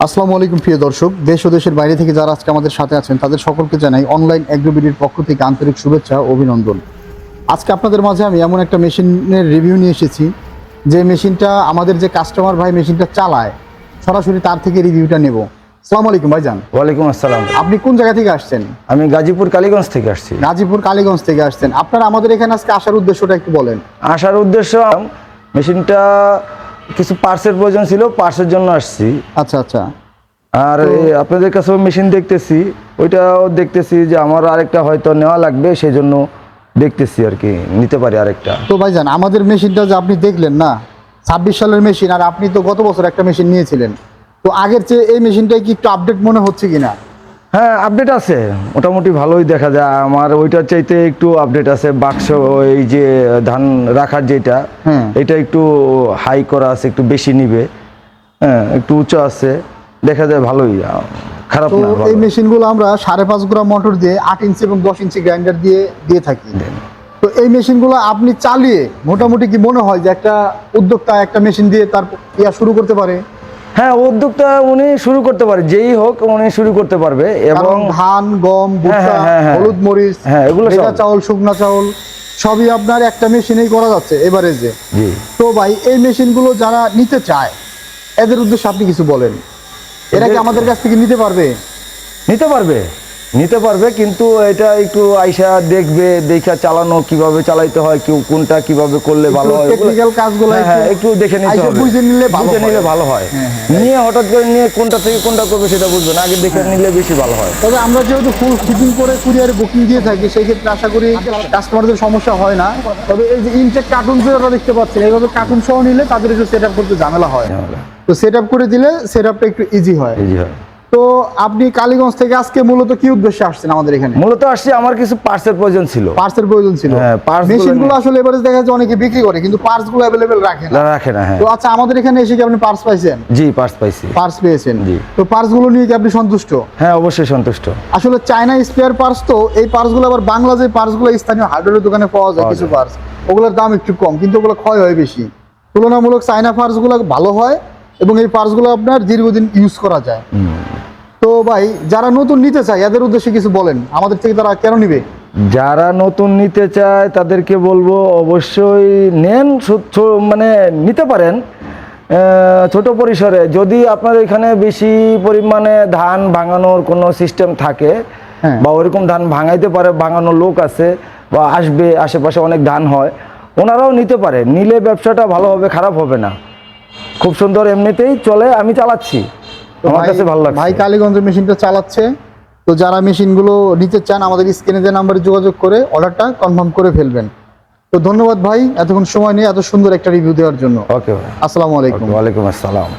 আসসালামু আলাইকুম প্রিয় দর্শক, দেশ ও দেশের বাইরে থেকে যারা আজকে আমাদের সাথে আছেন তাদের সকলকে জানাই অনলাইন এগ্রোবিডির পক্ষ থেকে আন্তরিক শুভেচ্ছা ও অভিনন্দন। আজকে আপনাদের মাঝে আমি এমন একটা মেশিনের রিভিউ নিয়ে এসেছি যে মেশিনটা আমাদের যে কাস্টমার ভাই মেশিনটা চালায়, সরাসরি তার থেকে রিভিউটা নেব। আসসালামু আলাইকুম ভাইজান। ওয়ালাইকুম আসসালাম। আপনি কোন জায়গা থেকে আসছেন? আমি গাজীপুর কালীগঞ্জ থেকে আসছি। গাজীপুর কালীগঞ্জ থেকে আসছেন। আপনারা আমাদের এখানে আজকে আসার উদ্দেশ্যটা একটু বলেন। আসার উদ্দেশ্য, মেশিনটা কিছু পার্টসের প্রয়োজন ছিল, পার্টসের জন্য আসছি। আচ্ছা আচ্ছা। আর আপনাদের কাছে মেশিন দেখতেছি, ওইটাও দেখতেছি যে আমার আরেকটা হয়তো নেওয়া লাগবে, সেই জন্য দেখতেছি আর কি, নিতে পারি আরেকটা। তো ভাইজান, আমাদের মেশিনটা যে আপনি দেখলেন না, 26 সালের মেশিন, আর আপনি তো গত বছর একটা মেশিন নিয়েছিলেন, তো আগের চেয়ে এই মেশিনটাই কি একটু আপডেট মনে হচ্ছে কিনা? হ্যাঁ, আপডেট আছে, মোটামুটি ভালোই দেখা যায়। আমার ওইটার চাইতে একটু আপডেট আছে। বাক্স, এই যে ধান রাখার যেটা, এটা একটু হাই করা আছে, একটু বেশি নিবে। হ্যাঁ, একটু উঁচু আছে, দেখা যায় ভালোই, খারাপ তো না। এই মেশিনগুলো আমরা 5.5 গ্রাম মোটর দিয়ে 8 ইঞ্চি এবং 10 ইঞ্চি গ্রাইন্ডার দিয়ে থাকি। তো এই মেশিনগুলো আপনি চালিয়ে মোটামুটি কি মনে হয় যে একটা উদ্যোক্তা একটা মেশিন দিয়ে তার শুরু করতে পারে? হ্যাঁ, উদ্যোগটা উনি শুরু করতে পারে, যেই হোক উনি শুরু করতে পারবে। এবং ধান, গম, ভুট্টা, হলুদ মরিচ, এগুলো ভেজা চাউল, শুকনা চাউল সবই আপনার একটা মেশিনেই করা যাচ্ছে এভারেজে। তো ভাই, এই মেশিনগুলো যারা নিতে চায় এদের উদ্দেশ্যে আপনি কিছু বলেন। এরা কি আমাদের কাছ থেকে নিতে পারবে? নিতে পারবে, কিন্তু এটা একটু আইসা দেখবে, দেখা চালানো কিভাবে চালাইতে হয়, কোনটা কিভাবে করলে ভালো হয়, টেকনিক্যাল কাজগুলো একটু দেখে নিতে হবে, বুঝে নিলে ভালো হয়। নিয়ে হঠাৎ করে নিয়ে কোনটা থেকে কোনটা করবে সেটা বুঝবে না, আগে দেখে নিলে বেশি ভালো হয়। তবে আমরা যেহেতু ফুল ফিটিং করে কুরিয়ারে বুকিং দিয়ে থাকি, সেই ক্ষেত্রে আশা করি কাস্টমারদের সমস্যা হয় না। তবে এই যে ইনটেক কার্টুন যেটা দেখতে পাচ্ছেন, এইভাবে কার্টুন সহ নিলে তাদের একটু সেট আপ করতে ঝামেলা হয়। তো সেট আপ করে দিলে সেট আপটা একটু ইজি হয়। তো আপনি কালীগঞ্জ থেকে আজকে মূলত কি উদ্দেশ্যে আসছেন আমাদের এখানে? মূলত আসছি, আমার কিছু পার্টসের প্রয়োজন ছিল। হ্যাঁ, মেশিনগুলো আসলে এবারে দেখা যাচ্ছে অনেকে বিক্রি করে, কিন্তু পার্টস গুলো अवेलेबल রাখে না। হ্যাঁ। তো আচ্ছা, আমাদের এখানে এসে কি আপনি পার্টস পাইছেন? জি, পার্টস পাইছি। পার্টস পেয়েছেন? জি। তো পার্টস গুলো নিয়ে কি আপনি সন্তুষ্ট? হ্যাঁ, অবশ্যই সন্তুষ্ট। আসলে চায়না স্পেয়ার পার্টস, তো এই পার্টস গুলো আবার বাংলা যে পার্টস গুলো স্থানীয় হার্ডওয়্যারের দোকানে পাওয়া যায় কিছু পার্টস, ওগুলোর দাম একটু কম, কিন্তু ওগুলো ক্ষয় হয় বেশি। তুলনামূলক চায়না পার্টস গুলো ভালো হয় এবং এই পার্টস গুলো আপনার দীর্ঘদিন ইউজ করা যায়। তো ভাই, যারা নতুন নিতে চায় এদের উদ্দেশ্যে কিছু বলেন, আমাদের থেকে তারা কেন নিবে? যারা নতুন নিতে চায় তাদেরকে বলবো অবশ্যই নেন, মানে নিতে পারেন ছোট পরিসরে। যদি আপনার এখানে বেশি পরিমাণে ধান ভাঙানোর কোনো সিস্টেম থাকে, বা ওইরকম ধান ভাঙাইতে পারে, ভাঙানোর লোক আছে বা আসবে, আশেপাশে অনেক ধান হয়, ওনারাও নিতে পারে। নিলে ব্যবসাটা ভালো হবে, খারাপ হবে না, খুব সুন্দর, এমনিতেই চলে। আমি চালাচ্ছি, আমার কাছে ভালো লাগছে। ভাই কালীগঞ্জের মেশিনটা চালাচ্ছে। তো যারা মেশিনগুলো নিতে চান আমাদের স্ক্রিনে যে নাম্বারে যোগাযোগ করে অর্ডারটা কনফার্ম করে ফেলবেন। তো ধন্যবাদ ভাই, এতক্ষণ সময় নিয়ে এত সুন্দর একটা রিভিউ দেওয়ার জন্য। ওকে ভাই, আসসালামু আলাইকুম। ওয়ালাইকুম আসসালাম।